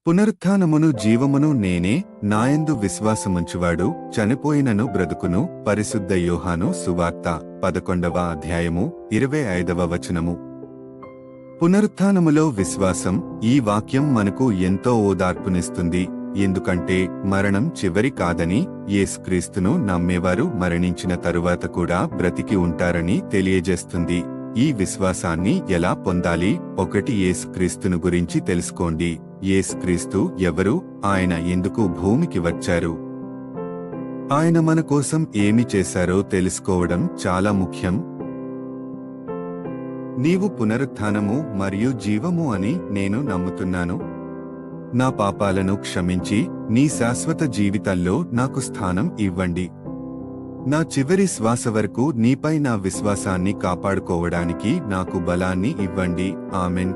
పునరుత్థానమును జీవమును నేనే, నాయందు విశ్వాసముంచువాడు చనిపోయినను బ్రతుకును. పరిశుద్ధ యోహాను సువార్త 11వ అధ్యాయము 25వ వచనము. పునరుత్థానములో విశ్వాసం. ఈ వాక్యం మనకు ఎంతో ఓదార్పునిస్తుంది. ఎందుకంటే మరణం చివరి కాదని, యేసుక్రీస్తును నమ్మేవారు మరణించిన తరువాత కూడా బ్రతికి ఉంటారని తెలియజేస్తుంది. ఈ విశ్వాసాన్ని ఎలా పొందాలి? 1 యేసుక్రీస్తును గురించి తెలుసుకోండి. యేసుక్రీస్తు ఎవరు? ఆయన ఎందుకు భూమికి వచ్చారు? ఆయన మన కోసం ఏమి చేశారో తెలుసుకోవడం చాలా ముఖ్యం. నీవు పునరుత్థానము మరియు జీవము అని నేను నమ్ముతున్నాను. నా పాపాలను క్షమించి నీ శాశ్వత జీవితంలో నాకు స్థానం ఇవ్వండి. నా చివరి శ్వాస వరకు నీపై నా విశ్వాసాన్ని కాపాడుకోవడానికి నాకు బలాన్ని ఇవ్వండి. ఆమెన్.